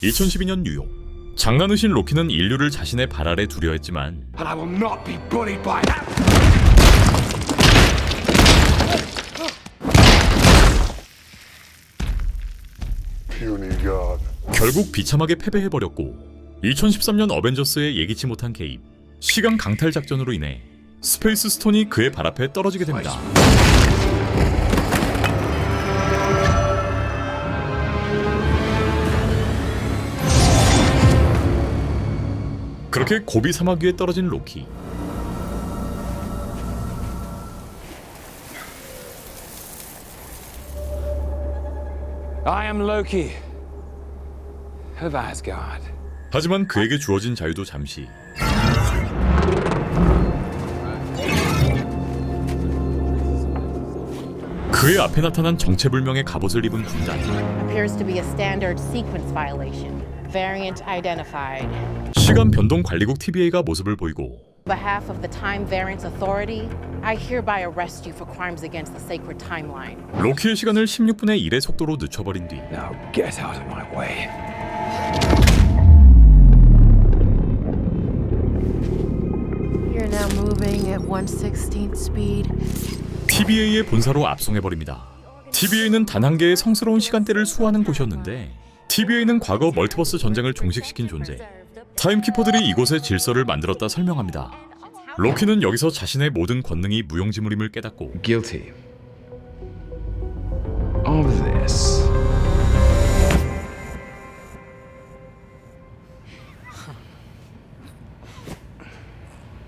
2012년 뉴욕. 장난의신 로키는 인류를 자신의 발 아래 두려 했지만 And I will not be bullied by that. Puny God. 결국 비참하게 패배해버렸고 2013년 어벤져스의 예기치 못한 개입, 시간 강탈 작전으로 인해 스페이스 스톤이 그의 발 앞에 떨어지게 됩니다. 그렇게 고비 사막 위에 떨어진 로키. I am Loki of Asgard. 하지만 그에게 주어진 자유도 잠시. 그의 앞에 나타난 정체불명의 갑옷을 입은 군단. Appears to be a standard sequence violation. Variant identified. 시간 변동 관리국 TBA가 모습을 보이고 On behalf of the Time Variance Authority, I hereby arrest you for crimes against the sacred timeline. 로키의 시간을 16분의 1의 속도로 늦춰버린 뒤 Now get out of my way. You're now moving at 1/16th speed. TBA의 본사로 압송해버립니다. TBA는 단 한 개의 성스러운 시간대를 수호하는 곳이었는데 TBA는 과거 멀티버스 전쟁을 종식시킨 존재. 타임키퍼들이 이곳의 질서를 만들었다 설명합니다. 로키는 여기서 자신의 모든 권능이 무용지물임을 깨닫고 Guilty of this.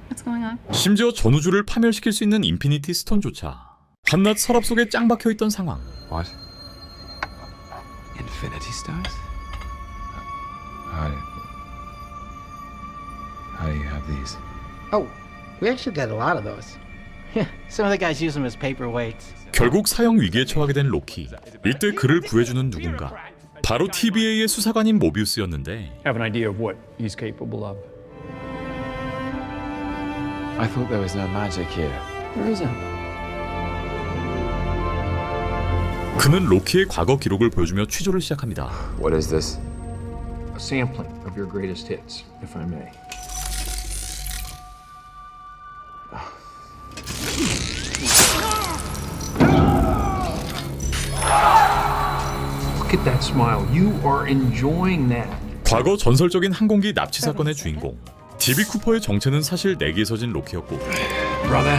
What's going on? 심지어 전우주를 파멸시킬 수 있는 인피니티 스톤조차 한낱 서랍 속에 짱 박혀있던 상황. What? Infinity Stones? How do you have these? Oh, we actually got a lot of those. Yeah, some of the guys use them as paperweights. 결국 사형 위기에 처하게 된 로키. 이때 그를 구해주는 누군가. 바로 TBA의 수사관인 모비우스였는데 Have an idea of what he's capable of. I thought there was no magic here. There isn't. 그는 로키의 과거 기록을 보여주며 취조를 시작합니다. What is this? A sampling of your greatest hits, if I may. Look at that smile. You are enjoying that. 과거 전설적인 항공기 납치 사건의 주인공 DB 쿠퍼의 정체는 사실 내기에 서진 로키였고 Brother,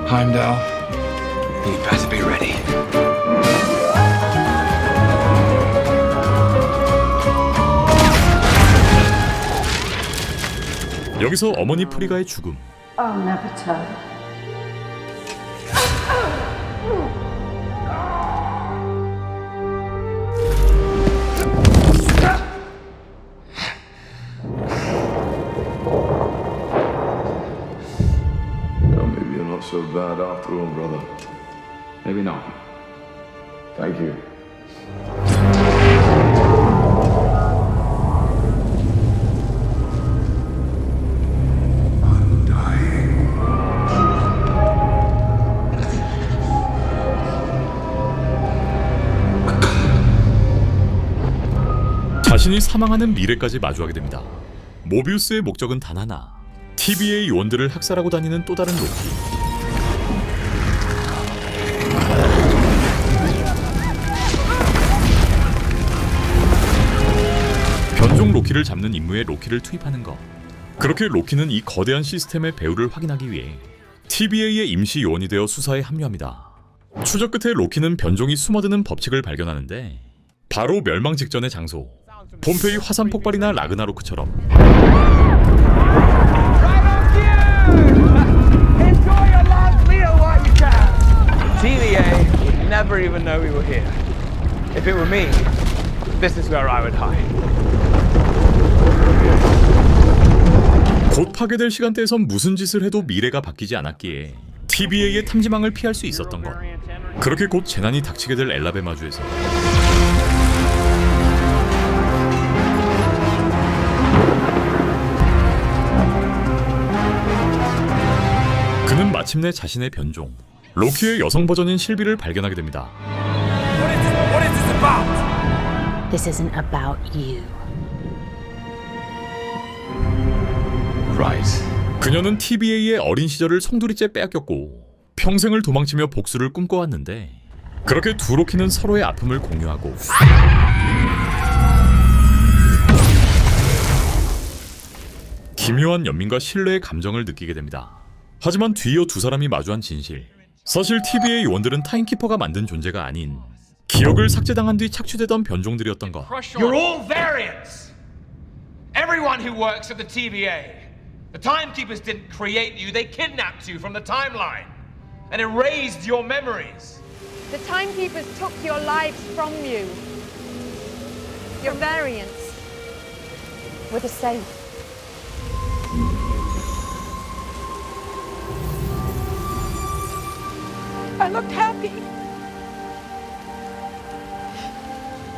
Heimdall, you better be ready. 여기서 어머니 프리가의 죽음. I'll never tell. Well, maybe you're not so bad after all, brother. Maybe not. Thank you. 자신이 사망하는 미래까지 마주하게 됩니다. 모비우스의 목적은 단 하나. TBA 요원들을 학살하고 다니는 또 다른 로키. 변종 로키를 잡는 임무에 로키를 투입하는 것. 그렇게 로키는 이 거대한 시스템의 배후를 확인하기 위해 TBA의 임시 요원이 되어 수사에 합류합니다. 추적 끝에 로키는 변종이 숨어드는 법칙을 발견하는데 바로 멸망 직전의 장소. 폼페이 화산 폭발이나 라그나로크처럼 Enjoy your last meal while you can. TVA would never even know we were here. If it were me, this is where I would hide. 곧 파괴될 시간대에선 무슨 짓을 해도 미래가 바뀌지 않았기에 TBA의 탐지망을 피할 수 있었던 것. 그렇게 곧 재난이 닥치게 될 엘라베마주에서 그는 마침내 자신의 변종 로키의 여성 버전인 실비를 발견하게 됩니다. This isn't about you. Right. 그녀는 TBA의 어린 시절을 송두리째 빼앗겼고 평생을 도망치며 복수를 꿈꿔왔는데 그렇게 두 로키는 서로의 아픔을 공유하고 기묘한 연민과 신뢰의 감정을 느끼게 됩니다. 하지만 뒤이어 두 사람이 마주한 진실, 사실 TVA 요원들은 타임키퍼가 만든 존재가 아닌 기억을 삭제당한 뒤 착취되던 변종들이었던 것. You're all variants. Everyone who works at the TVA. The timekeepers didn't create you, they kidnapped you from the timeline and erased your memories. The timekeepers took your lives from you. Your variants were the same. I looked happy.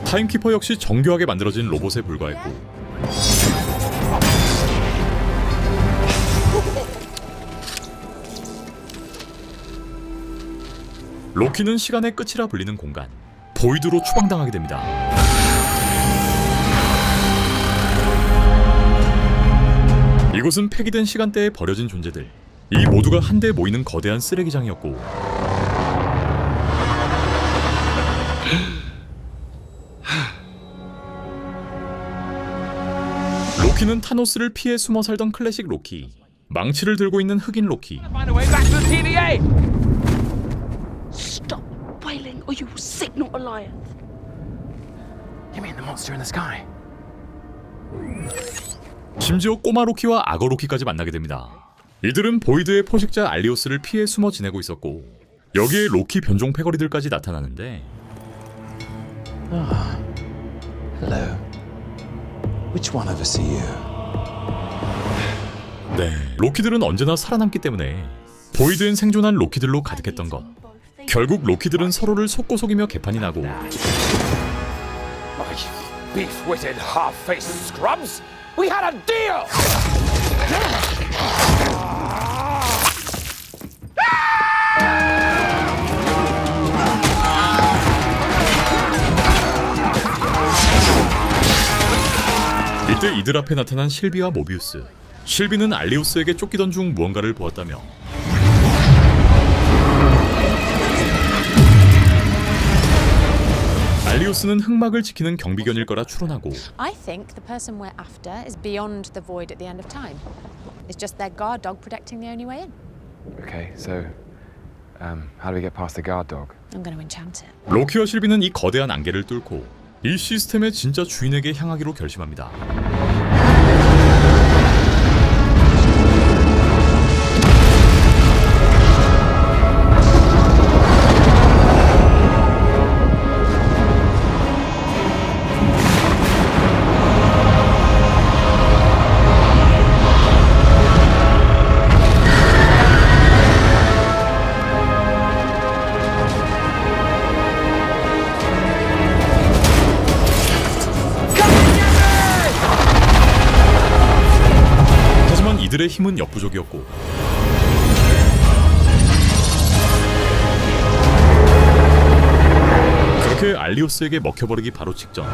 타임키퍼 역시 정교하게 만들어진 로봇에 불과했고 로키는 시간의 끝이라 불리는 공간 보이드로 추방당하게 됩니다. 이곳은 폐기된 시간대에 버려진 존재들, 이 모두가 한데 모이는 거대한 쓰레기장이었고 로키는 타노스를 피해 숨어 살던 클래식 로키, 망치를 들고 있는 흑인 로키, Find a way back to the TVA. Stop wailing or you will signal Goliath. You mean the monster in the sky? 심지어 꼬마 로키와 악어 로키까지 만나게 됩니다. 이들은 보이드의 포식자 알리오스를 피해 숨어 지내고 있었고 여기에 로키 변종 패거리들까지 나타나는데 Hello. Which one of us are you? 네, 로키들은 언제나 살아남기 때문에 보이드엔 생존한 로키들로 가득했던 것. 결국 로키들은 서로를 속고 속이며 개판이 나고 Beef-witted, half-faced scrubs. We had a deal. 이때 이들 앞에 나타난 실비와 모비우스. 실비는 알리우스에게 쫓기던 중 무언가를 보았다며 알리우스는 흑막을 지키는 경비견일 거라 추론하고 I think the person we're after is beyond the void at the end of time. It's just their guard dog protecting the only way in. Okay, so, how do we get past the guard dog? I'm going to enchant it. 로키와 실비는 이 거대한 안개를 뚫고 이 시스템의 진짜 주인에게 향하기로 결심합니다. 이들의 힘은 역부족이었고 그렇게 알리오스에게 먹혀버리기 바로 직전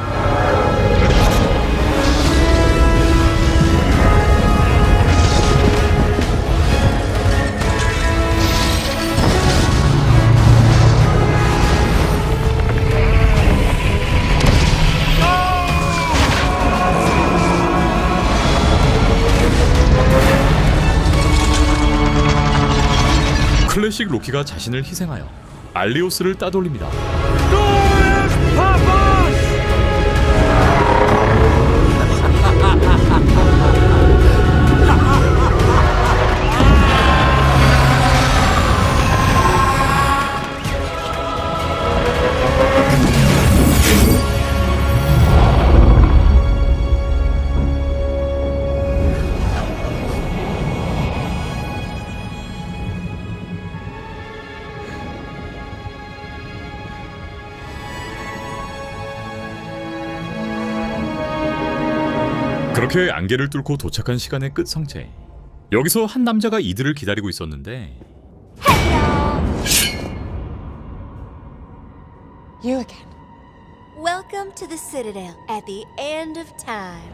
클래식 로키가 자신을 희생하여 알리오스를 따돌립니다. 그렇게 안개를 뚫고 도착한 시간의 끝 성체. 여기서 한 남자가 이들을 기다리고 있었는데 You again. Welcome to the Citadel at the end of time.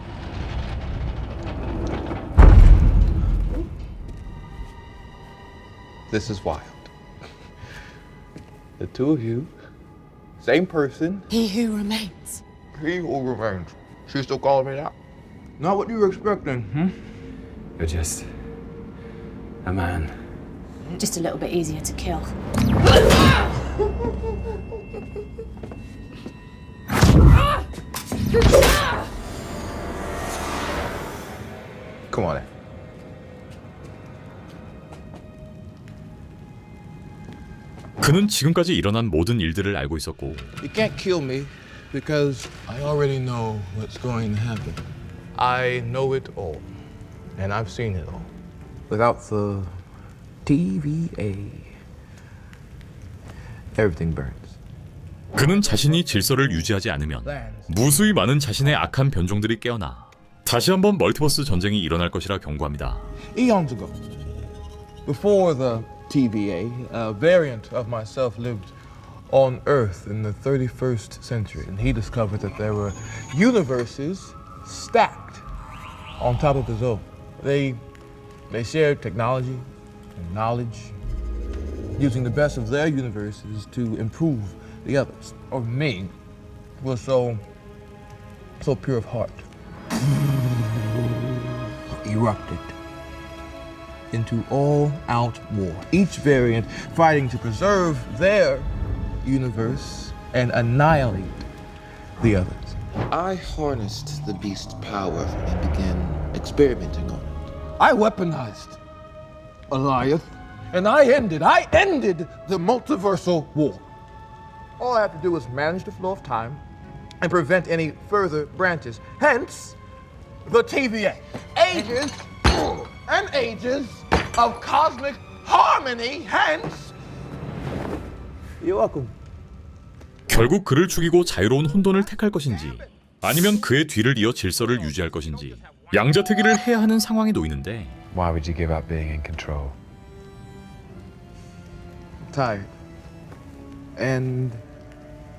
This is wild. The two of you, same person. He who remains. He who remains. She's still calling me that. Not what you were expecting, You're just a man. Just a little bit easier to kill. Come on in. 그는 지금까지 일어난 모든 일들을 알고 있었고 You can't kill me because I already know what's going to happen. I know it all. And I've seen it all. Without the TVA, everything burns. 그는 자신이 질서를 유지하지 않으면 무수히 많은 자신의 악한 변종들이 깨어나 다시 한번 멀티버스 전쟁이 일어날 것이라 경고합니다. Eons ago, before the TVA, a variant of myself lived on Earth in the 31st century, and he discovered that there were universes stacked on top of his own. They shared technology and knowledge, using the best of their universes to improve the others. Or me was so pure of heart. Erupted into all-out war, each variant fighting to preserve their universe and annihilate the others. I harnessed the beast's power and began experimenting on it. I weaponized Goliath, and I ended the multiversal war. All I have to do is manage the flow of time and prevent any further branches. Hence, the TVA. Ages and ages of cosmic harmony. Hence, you're welcome. 결국 그를 죽이고 자유로운 혼돈을 택할 것인지 아니면 그의 뒤를 이어 질서를 유지할 것인지 양자택일을 해야 하는 상황에 놓이는데 Why would you give up being in control? I'm tired. And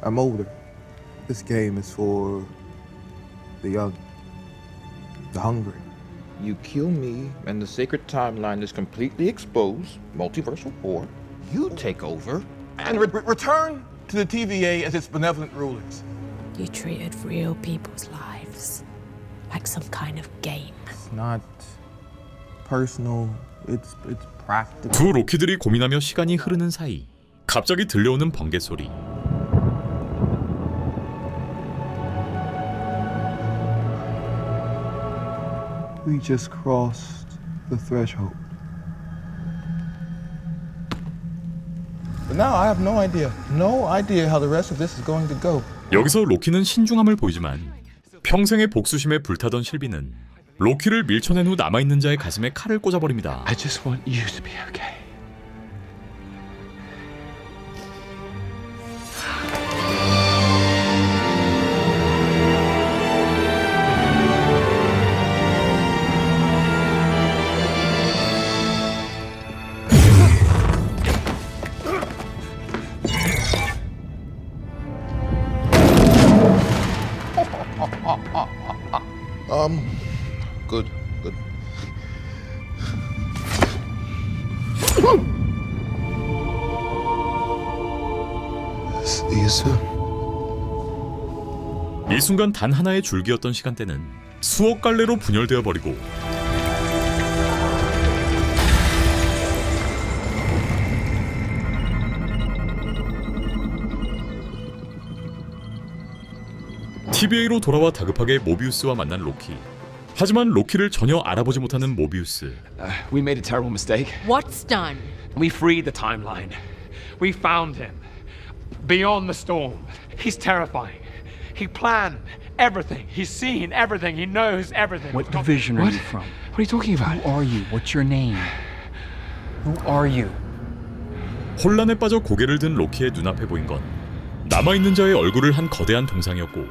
I'm older. This game is for the young, the hungry. You kill me, and the sacred timeline is completely exposed. Multiversal war. You take over and return to the TVA as its benevolent rulers. You treated real people's lives like some kind of game. It's not personal. It's practical. 두 로키들이 고민하며 시간이 흐르는 사이 갑자기 들려오는 번개 소리. We just crossed the threshold. But now I have no idea how the rest of this is going to go. 여기서 로키는 신중함을 보이지만 평생의 복수심에 불타던 실비는 로키를 밀쳐낸 후 남아있는 자의 가슴에 칼을 꽂아버립니다. I just want you to be okay. Good. See you soon. 이 순간 단 하나의 줄기였던 시간대는 수억 갈래로 분열되어 버리고 TVA로 돌아와 다급하게 모비우스와 만난 로키. 하지만 로키를 전혀 알아보지 못하는 모비우스. We made a terrible mistake. What's done? We freed the timeline. We found him. Beyond the storm. He's terrifying. He planned everything. He's seen everything. He knows everything. What division are you from? What are you talking about? Who are you? What's your name? Who are you? 혼란에 빠져 고개를 든 로키의 눈앞에 보인 건 남아있는 자의 얼굴을 한 거대한 동상이었고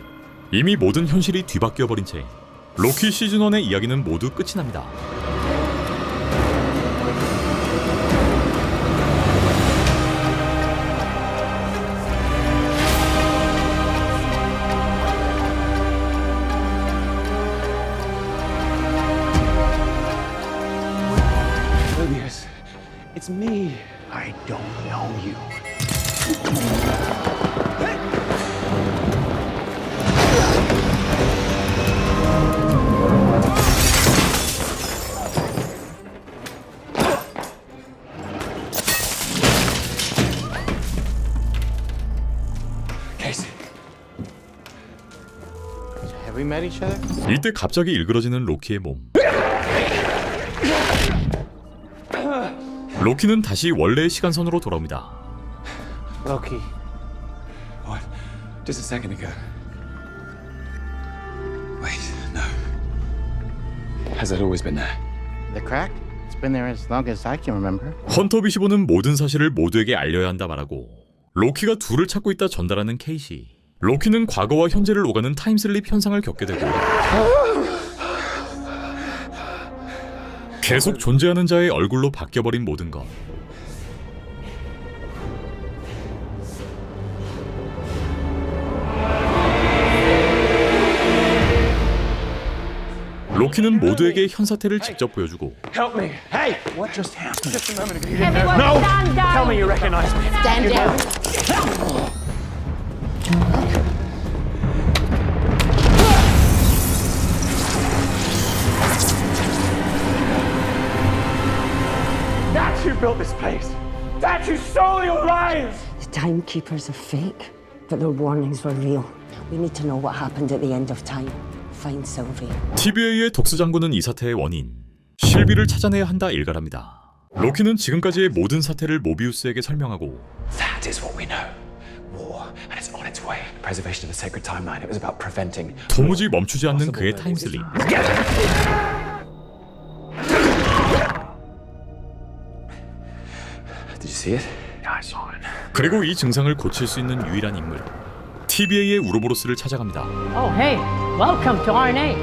이미 모든 현실이 뒤바뀌어 버린 채 로키 시즌1의 이야기는 모두 끝이 납니다. Mobius, it's me. I don't know you. Casey. Have we met each other? 이때 갑자기 일그러지는 로키의 몸. 로키는 다시 원래의 시간선으로 돌아옵니다. Loki. What? Just a second ago. Wait, no. Has that always been there? The crack? It's been there as long as I can remember. 헌터 비시보는 모든 사실을 모두에게 알려야 한다 말하고 로키가 둘을 찾고 있다 전달하는 케이시. 로키는 과거와 현재를 오가는 타임슬립 현상을 겪게 되고 계속 존재하는 자의 얼굴로 바뀌어버린 모든 것. 로키는 모두에게 현 사태를 직접 보여주고 Help me. Hey, what just happened? Just a moment ago. Everyone stand down. Tell me you recognize me. Stand down. That's who built this place. That's who stole your lives. The timekeepers are fake, but their warnings were real. We need to know what happened at the end of time. Find Sylvie. TVA의 독스 장군은 이 사태의 원인 실비를 찾아내야 한다 일갈합니다. 로키는 지금까지의 모든 사태를 모비우스에게 설명하고 That is what we know. War, and it's on its way. Preservation of the sacred timeline. It was about preventing. 도무지 멈추지 않는 그의 타임슬립. Did you see it? Yeah, I saw it. 그리고 이 증상을 고칠 수 있는 유일한 인물 TVA의 우로보로스를 찾아갑니다. Oh, hey, welcome to RNA.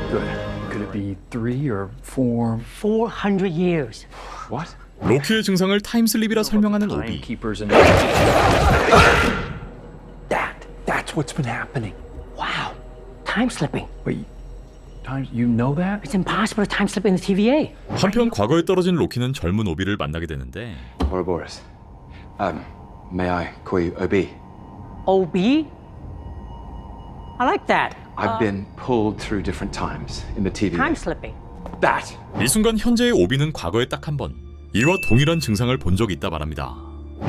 Good. Could it be 3 or 4? 400 years. What? 로키의 증상을 타임슬립이라 설명하는 오비. Timekeepers and That's what's been happening. Wow, time slipping. Wait, you know that? It's impossible to time slip in the TVA. 한편 과거에 떨어진 로키는 젊은 오비를 만나게 되는데 Ouroboros. May I call you OB? OB? I like that. I've been pulled through different times in the TV. Time slipping. That. 이 순간 현재의 오비는 과거에 딱 한 번 이와 동일한 증상을 본 적이 있다 말합니다.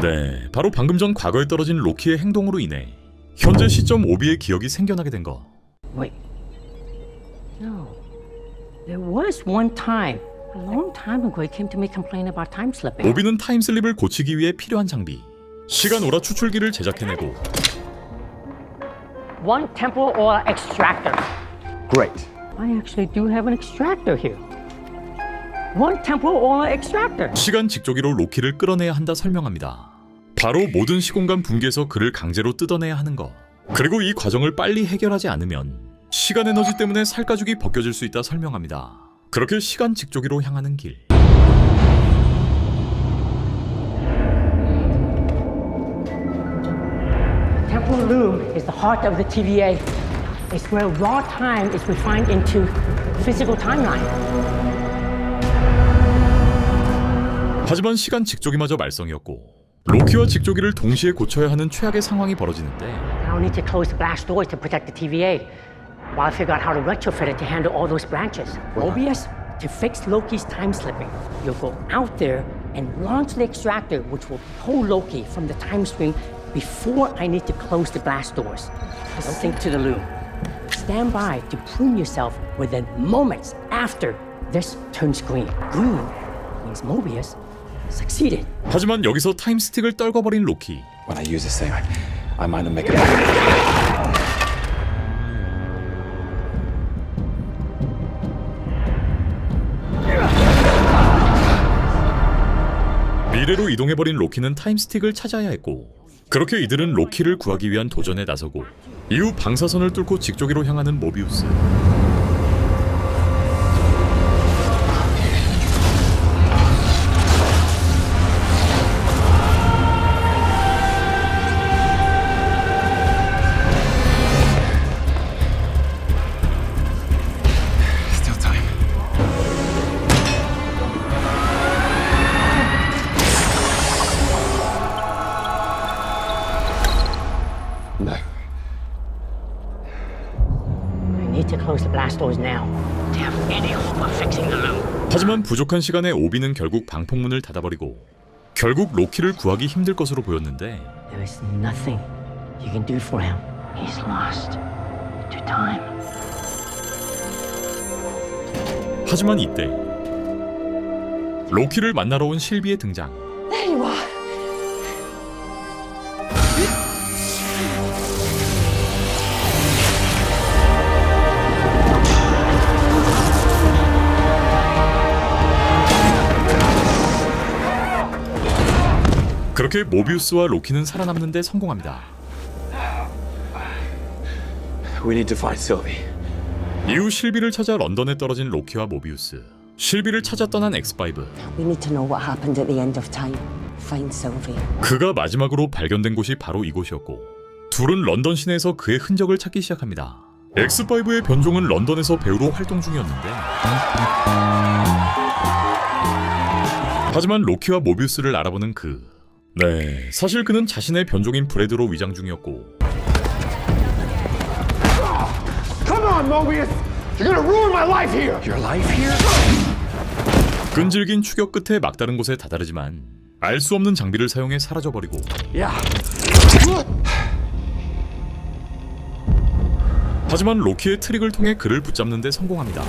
네, 바로 방금 전 과거에 떨어진 로키의 행동으로 인해 현재 시점 오비의 기억이 생겨나게 된 거. Wait. No. There was one time, a long time ago, he came to me complain about time slipping. 오비는 타임슬립을 고치기 위해 필요한 장비 시간 오라 추출기를 제작해내고 One temporal aura extractor. Great. I actually do have an extractor here. One temporal aura extractor. 시간 직조기로 로키를 끌어내야 한다 설명합니다. 바로 모든 시공간 붕괴에서 그를 강제로 뜯어내야 하는 것. 그리고 이 과정을 빨리 해결하지 않으면 시간 에너지 때문에 살가죽이 벗겨질 수 있다 설명합니다. 그렇게 시간 직조기로 향하는 길. Temporal loom is the heart of the TVA. It's where raw time is refined into physical timeline. 하지만 시간 직조기마저 말썽이었고 로키와 직조기를 동시에 고쳐야 하는 최악의 상황이 벌어지는데 Now I need to close the blast doors to protect the TVA, while I figure out how to retrofit it to handle all those branches. OBS, to fix Loki's time slipping, you'll go out there and launch the extractor, which will pull Loki from the time stream before I need to close the blast doors. Sync to the loom. Stand by to prune yourself within moments after this turns green. Green means Mobius succeeded. 하지만 여기서 타임스틱을 떨궈버린 로키. When I use this thing, I might not make it. 미래로 이동해버린 로키는 타임스틱을 찾아야 했고 그렇게 이들은 로키를 구하기 위한 도전에 나서고 이후 방사선을 뚫고 직조기로 향하는 모비우스. need to close the blast doors now to have any hope of fixing the loop. 하지만 부족한 시간에 오비는 결국 방폭문을 닫아버리고 결국 로키를 구하기 힘들 것으로 보였는데 There is nothing you can do for him. He's lost to time. 하지만 이때 로키를 만나러 온 실비의 등장. There you are. 그렇게 모비우스와 로키는 살아남는 데 성공합니다. We need to find Sylvie. 이후 실비를 찾아 런던에 떨어진 로키와 모비우스. 실비를 찾아 떠난 X5. We need to know what happened at the end of time. Find Sylvie. 그가 마지막으로 발견된 곳이 바로 이곳이었고 둘은 런던 시내에서 그의 흔적을 찾기 시작합니다. X5의 변종은 런던에서 배우로 활동 중이었는데 하지만 로키와 모비우스를 알아보는 네, 사실 그는 자신의 변종인 브래드로 위장 중이었고 Come on, Mobius! You're gonna ruin my life here! Your life here? 끈질긴 추격 끝에 막다른 곳에 다다르지만 알 수 없는 장비를 사용해 사라져버리고 Yeah. 하지만 로키의 트릭을 통해 그를 붙잡는 데 성공합니다.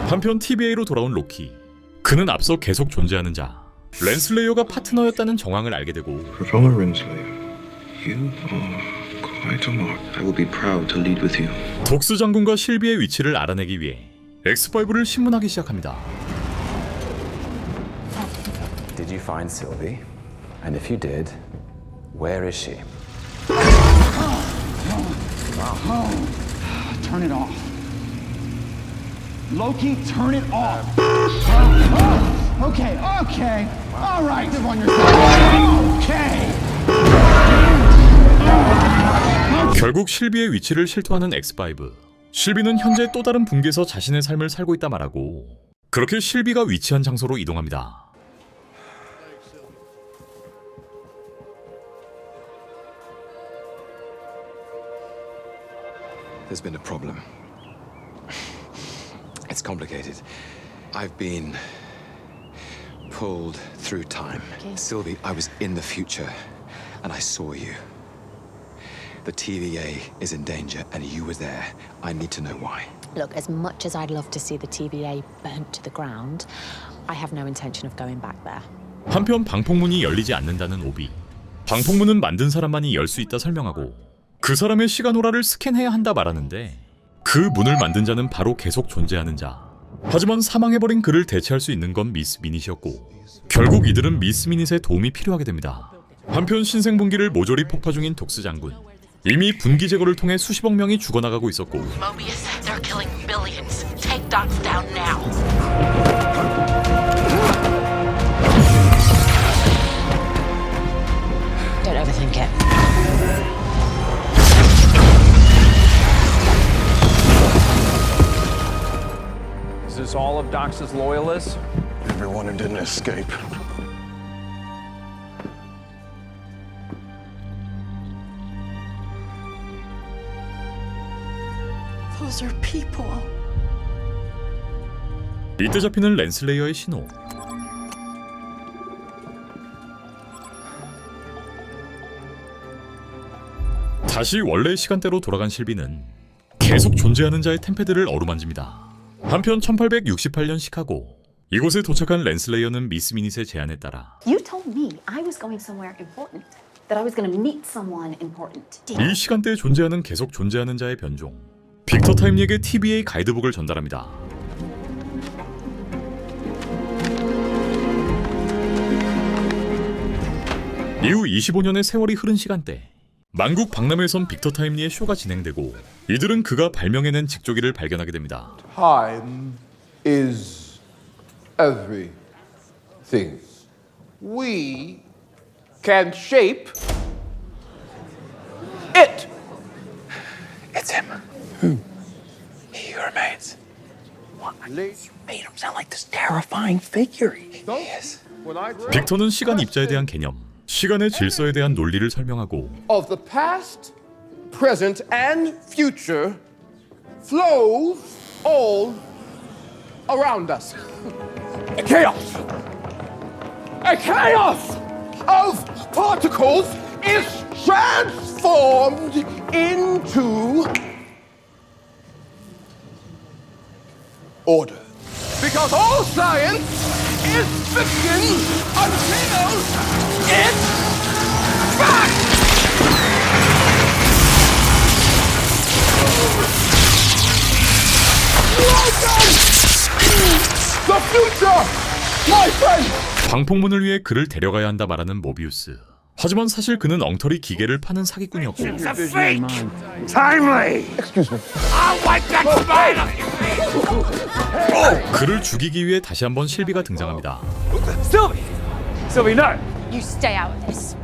한편 TVA로 돌아온 로키. 그는 앞서 계속 존재하는 자 렌슬레이어가 파트너였다는 정황을 알게 되고 Professor Renslayer, you are quite a mark. I will be proud to lead with you. 독스 장군과 실비의 위치를 알아내기 위해 X5를 신문하기 시작합니다. Did you find Sylvie? And if you did, where is she? Turn it off. Loki, turn it off. Okay, okay. All right. On your okay. 결국 실비의 위치를 실토하는 X5. 실비는 현재 또 다른 분계에서 자신의 삶을 살고 있다 말하고 그렇게 실비가 위치한 장소로 이동합니다. There's been a problem. It's complicated. I've been pulled through time. Sylvie, I was in the future and I saw you. The TVA is in danger and you were there. I need to know why. Look, as much as I'd love to see the TVA burnt to the ground, I have no intention of going back there. 한편 방폭문이 열리지 않는다는 오비. 방폭문은 만든 사람만이 열 수 있다 설명하고 그 사람의 시간호라를 스캔해야 한다 말하는데 그 문을 만든 자는 바로 계속 존재하는 자. 하지만 사망해버린 그를 대체할 수 있는 건 미스 미닛이었고 결국 이들은 미스 미닛의 도움이 필요하게 됩니다. 한편 신생분기를 모조리 폭파 중인 독스 장군. 이미 분기 제거를 통해 수십억 명이 죽어나가고 있었고 Mobius, they're killing billions. Take dots down now. Don't overthink it. Is this all of Dox's loyalists? Everyone who didn't escape. Those are people. 이때 잡히는 렌슬레이어의 신호. 다시 원래의 시간대로 돌아간 실비는 계속 존재하는 자의 템패드를 어루만집니다. 한편 1868년 시카고. 이곳에 도착한 렌슬레이어는 미스 미닛의 제안에 따라 You told me I was going somewhere important. That I was going to meet someone important. 이 시간대에 존재하는 계속 존재하는 자의 변종 빅터 타임리에게 TVA 가이드북을 전달합니다. 이후 25년의 세월이 흐른 시간대 만국 박람회에선 빅터 타임리의 쇼가 진행되고 이들은 그가 발명해낸 직조기를 발견하게 됩니다. Time is everything. We can shape it. It's him. Who? He who remains. What? You made him sound like this terrifying figure. He is. 빅터는 시간 입자에 대한 개념, 시간의 질서에 대한 논리를 설명하고 of the past, present, and future flows all around us. A chaos! A chaos of particles is transformed into order. Because all science is fiction until it's fact! Welcome to the future, my friend! 방폭문을 위해 그를 데려가야 한다 말하는 모비우스. 하지만 사실 그는 엉터리 기계를 파는 사기꾼이었고 It's a fake! Timely! Excuse me. I'll wipe that smile off you! 그를 죽이기 위해 다시 한번 실비가 등장합니다. Sylvie! Sylvie, no! You stay out of this.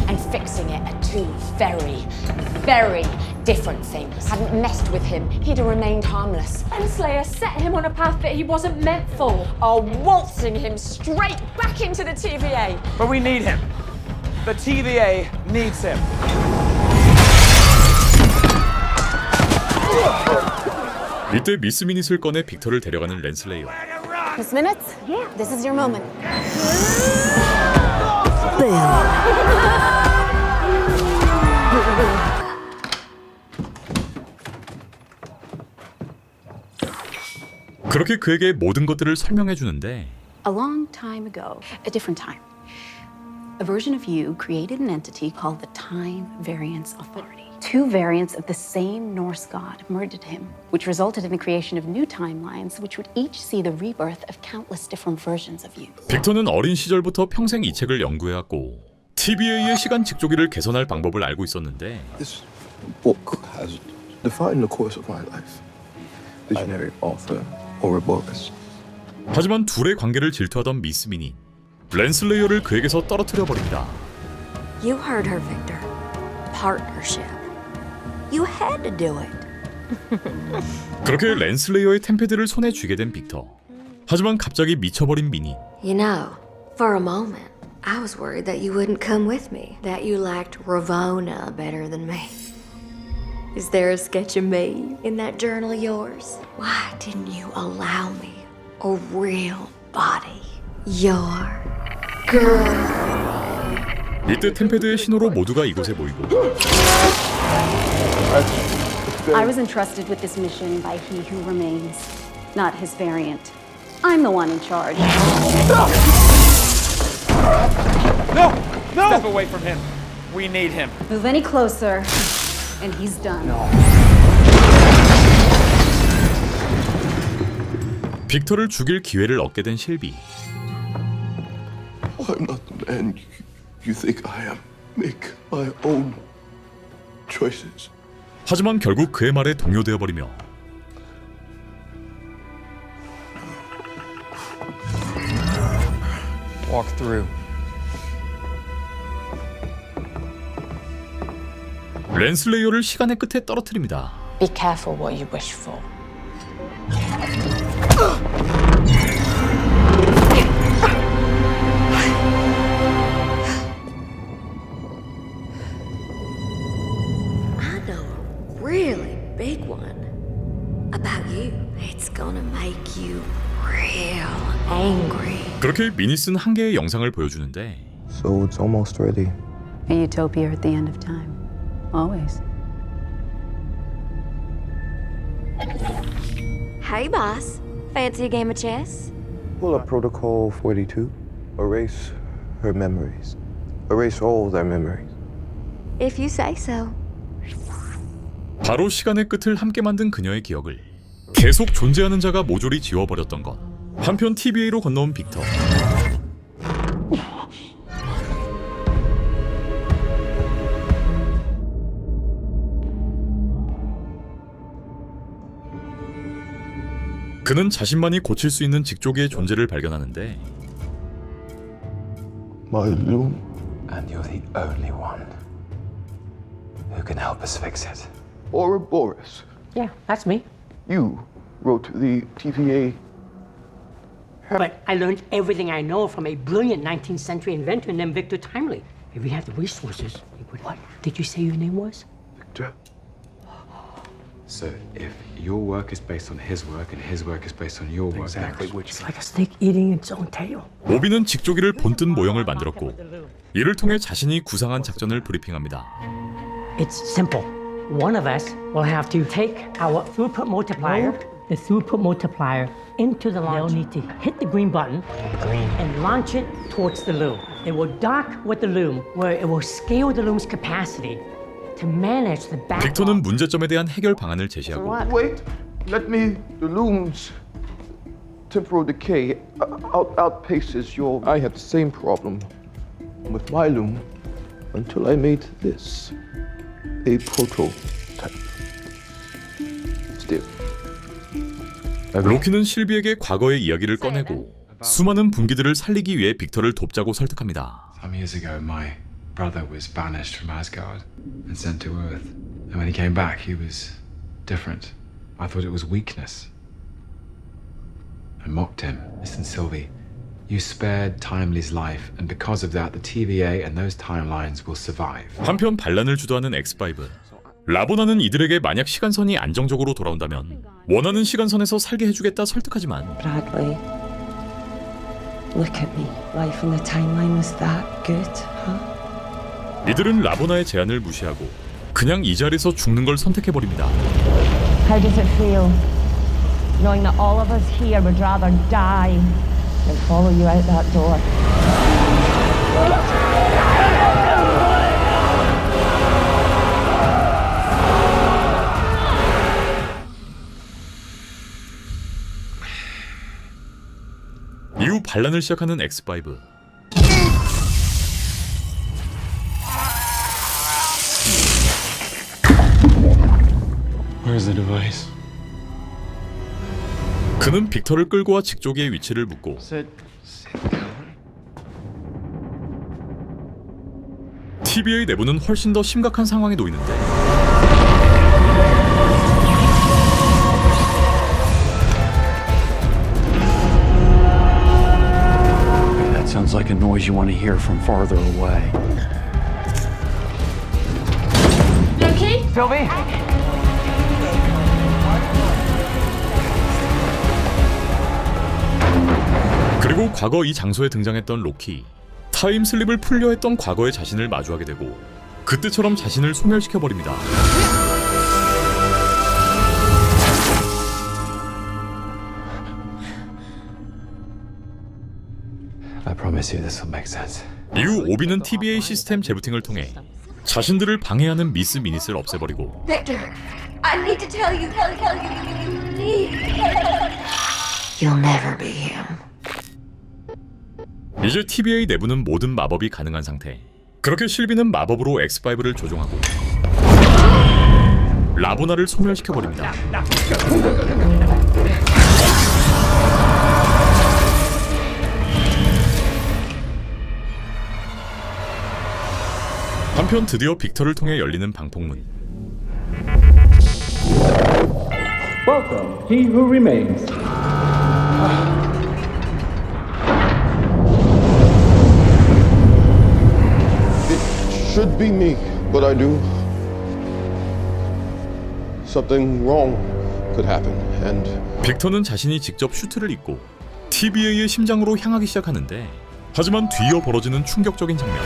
And fixing it are two very, very different things. Hadn't messed with him, he'd have remained harmless. Renslayer set him on a path that he wasn't meant for. Oh, waltzing him straight back into the TVA. But we need him. The TVA needs him. 이때 미스 미닛을 꺼내 빅터를 데려가는 랜슬레이어. Miss Minutes? Yeah. This is your moment. 그렇게 그에게 모든 것들을 설명해 주는데 A long time ago, a different time, a version of you created an entity called the Time Variance Authority. Two variants of the same Norse god murdered him, which resulted in the creation of new timelines, which would each see the rebirth of countless different versions of you. 빅터는 어린 시절부터 평생 이 책을 연구해왔고 TVA의 시간 직조기를 개선할 방법을 알고 있었는데 This book has defined the course of my life. Visionary author Ouroboros. 하지만 둘의 관계를 질투하던 미스 미닛 랜슬레이어를 그에게서 떨어뜨려 버립니다. You heard her, Victor. Partnership. You had to do it. 그렇게 랜슬레이어의 템패드를 손에 쥐게 된 빅터. 하지만 갑자기 미쳐버린 미닛. You know, for a moment, I was worried that you wouldn't come with me, that you liked Ravona better than me. Is there a sketch of me in that journal of yours? Why didn't you allow me a real body? Your girl. 이때 템패드의 신호로 모두가 이곳에 모이고 I was entrusted with this mission by he who remains, not his variant. I'm the one in charge. No! No! Step away from him. We need him. Move any closer, and he's done. 빅터를 죽일 기회를 얻게 된 실비. I'm not the man you think I am. Make my own choices. 하지만 결국 그의 말에 동요되어 버리며 Walk through. 랜슬레이어를 시간의 끝에 떨어뜨립니다. Be careful what you wish for. I know a really big one about you. It's gonna make you real angry. 그렇게 미닛은 한 개의 영상을 보여주는데 So it's almost ready. A utopia at the end of time. Always. Hey, boss. Fancy a game of chess? Pull up Protocol 42. Erase her memories. Erase all their memories. If you say so. 바로 시간의 끝을 함께 만든 그녀의 기억을 계속 존재하는 자가 모조리 지워버렸던 것. 한편 TVA로 건너온 빅터. 그는 자신만이 고칠 수 있는 직조기의 존재를 발견하는데 My loom. And you're the only one who can help us fix it. Ouroboros. Yeah, that's me. You wrote the TVA But I learned everything I know from a brilliant 19th century inventor named Victor Timely. If we had the resources, we would. What did you say your name was? Victor. So if your work is based on his work and his work is based on your work, Exactly which. It's like a snake eating its own tail. 오비는 직조기를 본뜬 모형을 만들었고 이를 통해 자신이 구상한 작전을 브리핑합니다. It's simple. One of us will have to take our throughput multiplier, the throughput multiplier, into the launch. They'll need to hit the green button and launch it towards the loom. It will dock with the loom, where it will scale the loom's capacity to manage the back. 빅터는 문제점에 대한 해결 방안을 제시하고 Wait, let me. The loom's temporal decay outpaces your. I had the same problem with my loom until I made this a prototype. Still. 로키는 실비에게 과거의 이야기를 꺼내고 수많은 분기들을 살리기 위해 빅터를 돕자고 설득합니다. Some years ago, my brother was banished from Asgard and sent to Earth. And when he came back, he was different. I thought it was weakness. I mocked him. Listen, Sylvie, you spared Timely's life, and because of that, the TVA and those timelines will survive. 한편 반란을 주도하는 X5. 라보나는 이들에게 만약 시간선이 안정적으로 돌아온다면 원하는 시간선에서 살게 해주겠다 설득하지만 Bradley, look at me. Life in the timeline was that good, huh? 이들은 라보나의 제안을 무시하고 그냥 이 자리에서 죽는 걸 선택해버립니다. How does it feel? Knowing that all of us here would rather die than follow you out that door. 이후 반란을 시작하는 X5. Where's the device? 그는 빅터를 끌고 와 직조기의 위치를 묻고 TVA 내부는 훨씬 더 심각한 상황에 놓이는데 That sounds like a noise you want to hear from farther away. Loki? Sylvie? 그리고 과거 이 장소에 등장했던 로키. 타임슬립을 풀려 했던 과거의 자신을 마주하게 되고 그때처럼 자신을 소멸시켜버립니다. I promise you this will make sense. 이후 오비는 TVA 시스템 재부팅을 통해 자신들을 방해하는 미스 미닛을 없애버리고 Victor, I need to tell you. You need. You'll never be him. 이제 TVA 내부는 모든 마법이 가능한 상태. 그렇게 실비는 마법으로 X5를 조종하고 라보나를 소멸시켜버립니다. 한편 드디어 빅터를 통해 열리는 방폭문. Welcome, he who remains. Should be me, but I do. Something wrong could happen, and 빅터는 자신이 직접 슈트를 입고 TVA의 심장으로 향하기 시작하는데 하지만 뒤이어 벌어지는 충격적인 장면.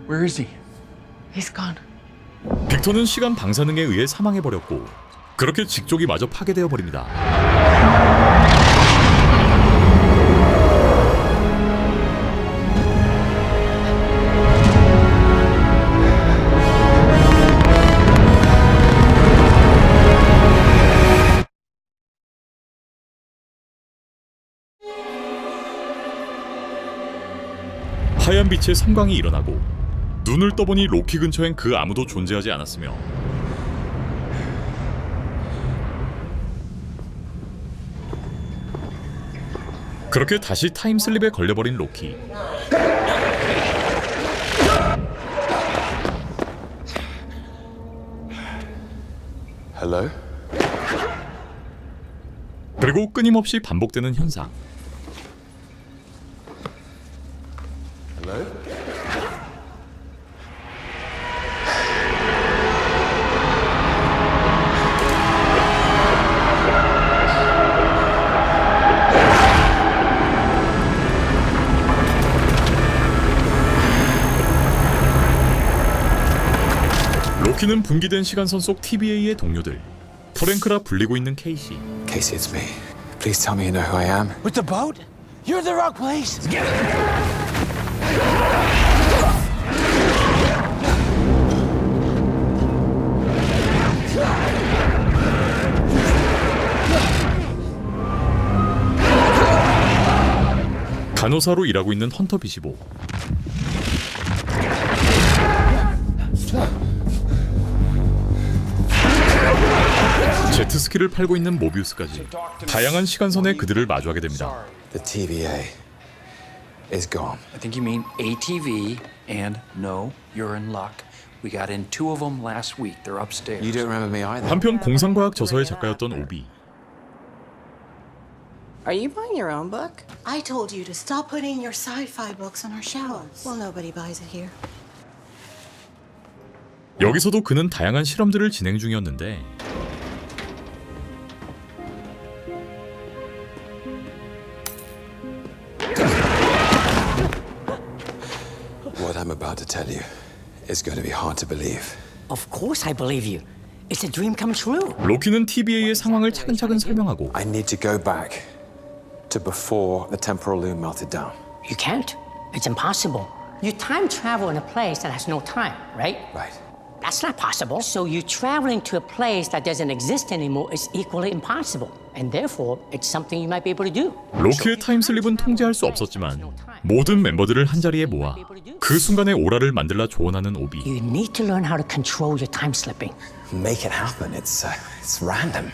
Where is he? He's gone. 빅터는 시간 방사능에 의해 사망해버렸고 그렇게 직족이 마저 파괴되어 버립니다. 하얀 빛의 섬광이 일어나고 눈을 떠보니 로키 근처엔 그 아무도 존재하지 않았으며 그렇게 다시 타임슬립에 걸려버린 로키. Hello? 그리고 끊임없이 반복되는 현상. Hello? 로키는 분기된 시간선 속 TVA의 동료들 프랭크라 불리고 있는 케이시. Casey, it's me. Please tell me you know who I am. With the boat? You're in the wrong place. 간호사로 일하고 있는 헌터 비시보. 제트스키를 팔고 있는 모비우스까지 다양한 시간선에 그들을 마주하게 됩니다. The TVA is gone. I think you mean ATV, and no, you're in luck. We got in 2 of them last week. They're upstairs. You don't remember me either. 한편 공상과학 저서의 작가였던 오비. Are you buying your own book? I told you to stop putting your sci-fi books on our shelves. Well, nobody buys it here. 여기서도 그는 다양한 실험들을 진행 중이었는데 What I'm about to tell you is going to be hard to believe. Of course I believe you. It's a dream come true. 로키는 TVA의 상황을 차근차근 설명하고 I need to go back to before the temporal loom melted down. You can't. It's impossible. You time travel in a place that has no time, right? Right. That's not possible. So you traveling to a place that doesn't exist anymore is equally impossible. And therefore, it's something you might be able to do. 로키의 타임슬립은 통제할 수 없었지만 모든 멤버들을 한자리에 모아 그 순간의 오라를 만들라 조언하는 오비. You need to learn how to control your time slipping. Make it happen. It's random.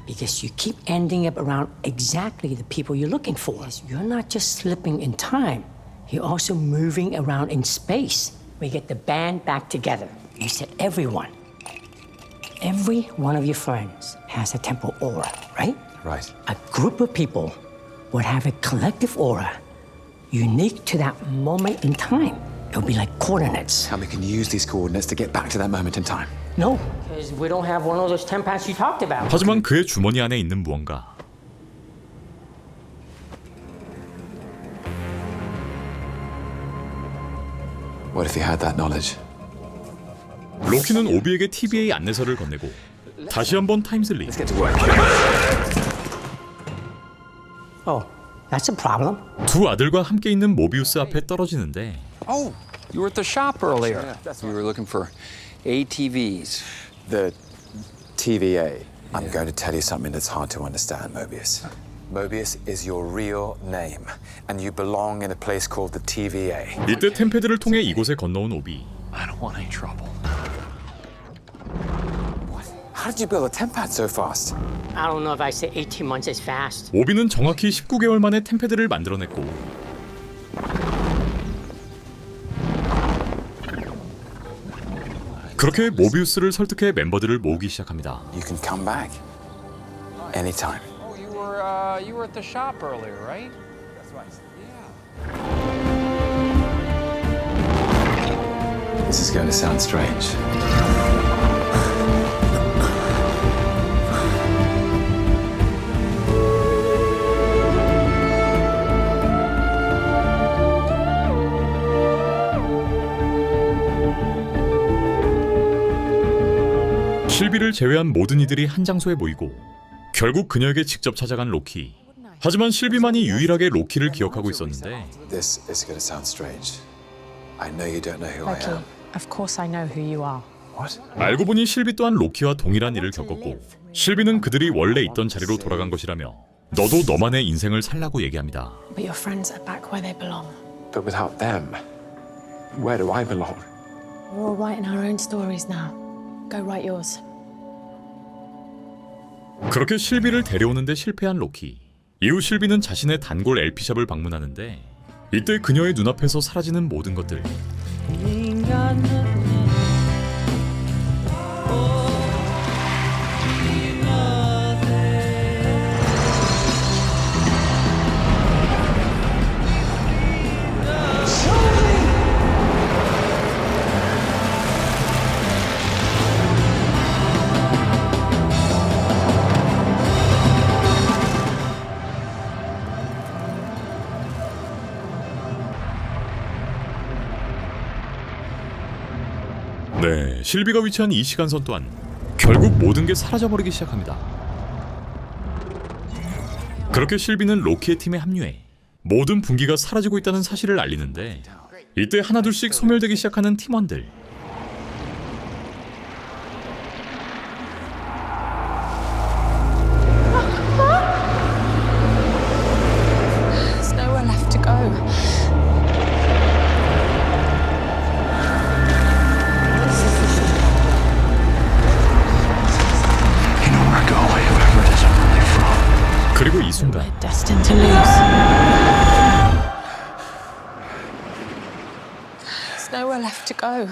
Because you keep ending up around exactly the people you're looking for. You're not just slipping in time, you're also moving around in space. We get the band back together. You said everyone. Every one of your friends has a temporal aura, right? Right. A group of people would have a collective aura unique to that moment in time. It would be like coordinates. And we can use these coordinates to get back to that moment in time. No, because we don't have one of those tempaths you talked about. 하지만 그의 주머니 안에 있는 무언가. What if he had that knowledge? 로키는 오비에게 TVA 안내서를 건네고 다시 한번 타임슬립. Oh, that's a problem. 두 아들과 함께 있는 모비우스 앞에 떨어지는데 Oh, you were at the shop earlier. You were looking for ATVs. The TVA. I'm going to tell you something that's hard to understand, Mobius. Mobius is your real name, and you belong in a place called the TVA. 이때 템패드를 통해 이곳에 건너온 오비. I don't want any trouble. How did you build a TemPad so fast? I don't know if I say 18 months is fast. 오비는 정확히 19개월 만에 템패드를 만들어냈고 그렇게 모비우스를 설득해 멤버들을 모으기 시작합니다. You can come back anytime. Oh, you were at the shop earlier, right? That's right. Yeah. This is going to sound strange. 실비를 제외한 모든 이들이 한 장소에 모이고 결국 그녀에게 직접 찾아간 로키. 하지만 실비만이 유일하게 로키를 기억하고 있었는데 This is going to sound strange. I know you don't know who I am. Of course I know who you are. What? 알고 보니 실비 또한 로키와 동일한 일을 겪었고 실비는 그들이 원래 있던 자리로 돌아간 것이라며 너도 너만의 인생을 살라고 얘기합니다. But your friends are back where they belong. But without them, where do I belong? We're all writing our own stories now. Go write yours. 그렇게 실비를 데려오는데 실패한 로키. 이후 실비는 자신의 단골 LP샵을 방문하는데 이때 그녀의 눈앞에서 사라지는 모든 것들. 실비가 위치한 이 시간선 또한 결국 모든 게 사라져버리기 시작합니다. 그렇게 실비는 로키의 팀에 합류해 모든 분기가 사라지고 있다는 사실을 알리는데, 이때 하나둘씩 소멸되기 시작하는 팀원들. There's nowhere left to go. You know where to go, wherever it is where they're from. 그리고 이 순간 Destined to lose. There's nowhere left to go.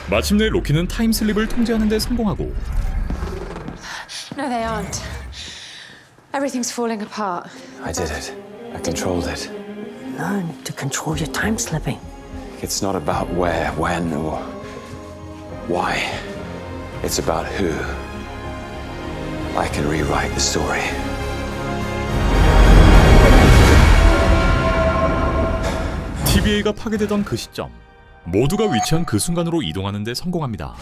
마침내 로키는 타임슬립을 통제하는 데 성공하고, No, they aren't. Everything's falling apart. I did it. I controlled it. Learn to control your time slipping. It's not about where, when, or why. It's about who. I can rewrite the story. TVA가 파괴되던 그 시점, 모두가 위치한 그 순간으로 이동하는 데 성공합니다.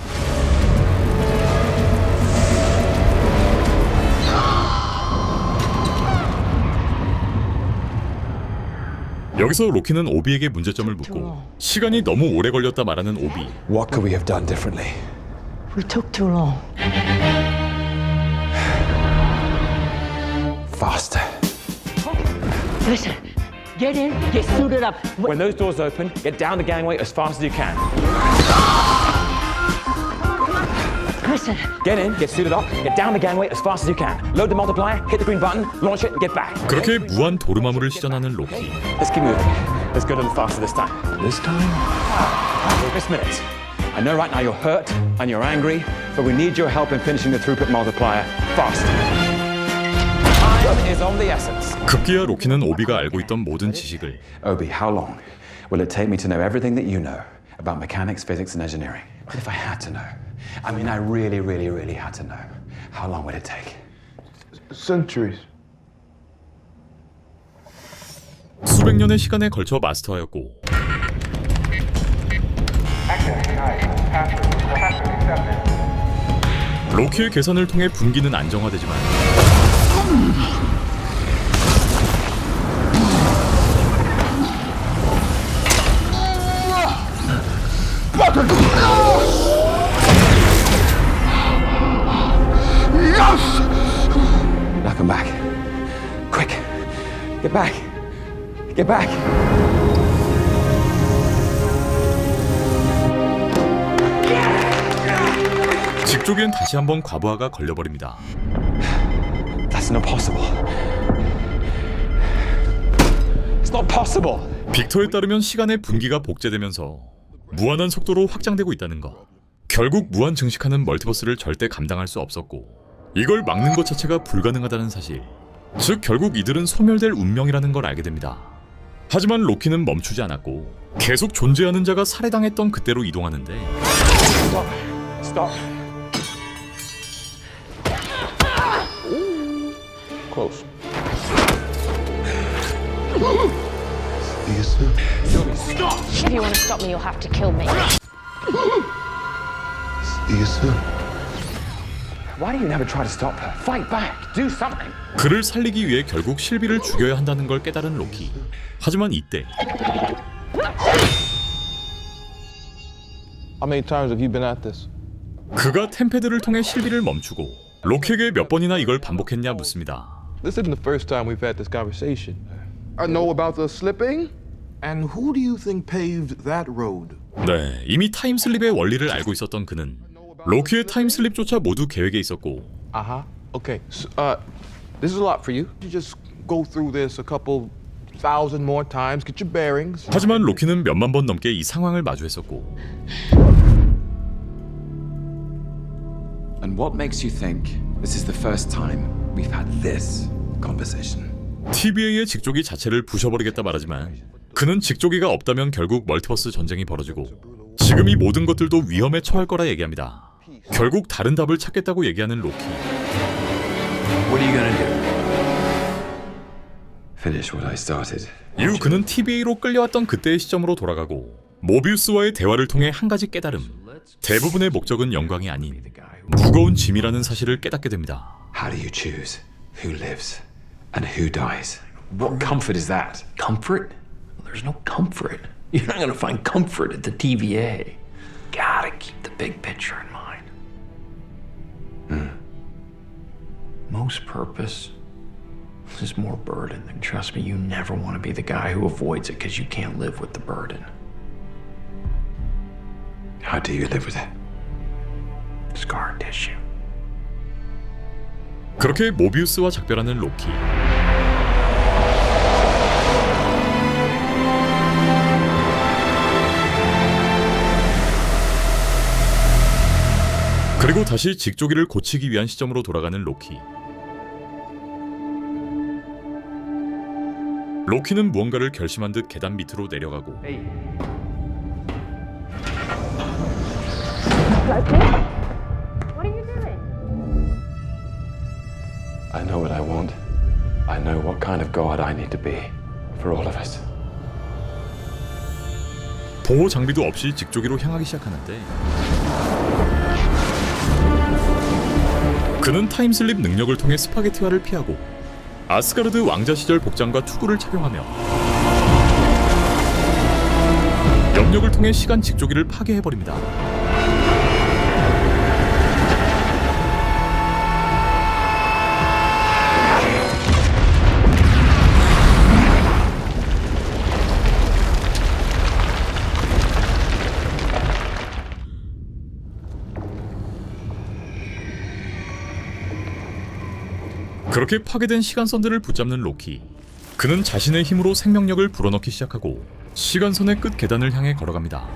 여기서 로키는 오비에게 문제점을 묻고, 시간이 너무 오래 걸렸다 말하는 오비. What could we have done differently? We took too long. Faster. Listen, get in, get suited up. When those doors open, get down the gangway as fast as you can. Listen. Get in, get suited up, get down the gangway as fast as you can. Load the multiplier, hit the green button, launch it, and get back. 그렇게 무한 도르마무를 시전하는 로키. Let's keep moving. Let's go a little faster this time. This time? This minute. I know right now you're hurt and you're angry, but we need your help in finishing the throughput multiplier fast. Time is of the essence. 급기야 로키는 오비가 알고 있던 모든 지식을. Obi, how long will it take me to know everything that you know about mechanics, physics, and engineering? But if I had to know, I mean, I really had to know, how long would it take? Centuries. 수백 년의 시간에 걸쳐 마스터하였고, 로키의 계산을 통해 분기는 안정화되지만 Now come back. Quick. Get back. Get back. 직조기엔 다시 한번 과부하가 걸려버립니다. That's not possible. It's not possible. 빅터에 따르면 시간의 분기가 복제되면서 무한한 속도로 확장되고 있다는 것. 결국 무한 증식하는 멀티버스를 절대 감당할 수 없었고, 이걸 막는 것 자체가 불가능하다는 사실. 즉 결국 이들은 소멸될 운명이라는 걸 알게 됩니다. 하지만 로키는 멈추지 않았고 계속 존재하는 자가 살해당했던 그때로 이동하는데, Stop. Close. Sylvie, stop! If you want to stop me, you'll have to kill me. Why do you never try to stop her? Fight back. Do something. 그를 살리기 위해 결국 실비를 죽여야 한다는 걸 깨달은 로키. 하지만 이때 How many times have you been at this? 그가 템패드를 통해 실비를 멈추고 로키에게 몇 번이나 이걸 반복했냐 묻습니다. This isn't the first time we've had this conversation. I know about the slipping. And who do you think paved that road? 네, 이미 타임슬립의 원리를 알고 있었던 그는 로키의 타임슬립조차 모두 계획에 있었고. Okay. So, this is a lot for you. You just go through this a couple thousand more times, get your bearings. 하지만 로키는 몇만 번 넘게 이 상황을 마주했었고. And what makes you think this is the first time we've had this conversation? TVA의 직조기 자체를 부셔버리겠다 말하지만 그는 직조기가 없다면 결국 멀티버스 전쟁이 벌어지고 지금 이 모든 것들도 위험에 처할 거라 얘기합니다. 결국 다른 답을 찾겠다고 얘기하는 로키. What are you gonna do? Finish what I started. 이후 그는 TVA로 끌려왔던 그때의 시점으로 돌아가고 모비우스와의 대화를 통해 한 가지 깨달음. 대부분의 목적은 영광이 아닌 무거운 짐이라는 사실을 깨닫게 됩니다. How do you choose who lives and who dies? What comfort is that? Comfort? There's no comfort. You're not gonna find comfort at the TVA. Gotta keep the big picture in mind. Most purpose is more burden. And trust me, you never want to be the guy who avoids it because you can't live with the burden. How do you live with it? Scar tissue. 그렇게 모비우스와 작별하는 로키. 그리고 다시 직조기를 고치기 위한 시점으로 돌아가는 로키. 로키는 무언가를 결심한 듯 계단 밑으로 내려가고 What are you doing? I know what I want. I know what kind of God I need to be for all of us. 보호 장비도 없이 직조기로 향하기 시작하는데 그는 타임슬립 능력을 통해 스파게티화를 피하고 아스가르드 왕자 시절 복장과 투구를 착용하며 염력을 통해 시간 직조기를 파괴해버립니다. 그렇게 파괴된 시간선들을 붙잡는 로키. 그는 자신의 힘으로 생명력을 불어넣기 시작하고 시간선의 끝 계단을 향해 걸어갑니다.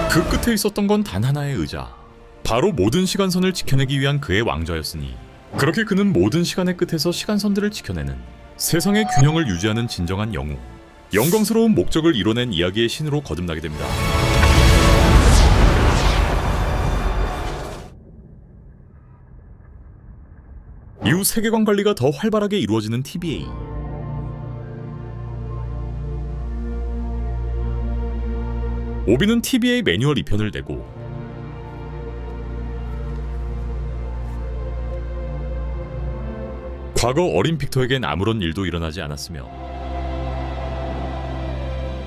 그 끝에 있었던 건 단 하나의 의자. 바로 모든 시간선을 지켜내기 위한 그의 왕좌였으니 그렇게 그는 모든 시간의 끝에서 시간선들을 지켜내는 세상의 균형을 유지하는 진정한 영웅. 영광스러운 목적을 이뤄낸 이야기의 신으로 거듭나게 됩니다. 이후 세계관 관리가 더 활발하게 이루어지는 TVA. 오비는 TVA 매뉴얼 2편을 내고 과거 어린 빅터에겐 아무런 일도 일어나지 않았으며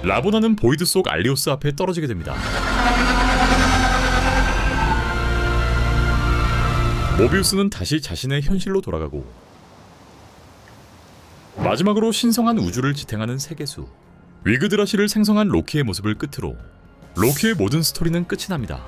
라보나는 보이드 속 알리오스 앞에 떨어지게 됩니다. 모비우스는 다시 자신의 현실로 돌아가고 마지막으로 신성한 우주를 지탱하는 세계수 위그드라시를 생성한 로키의 모습을 끝으로 로키의 모든 스토리는 끝이 납니다.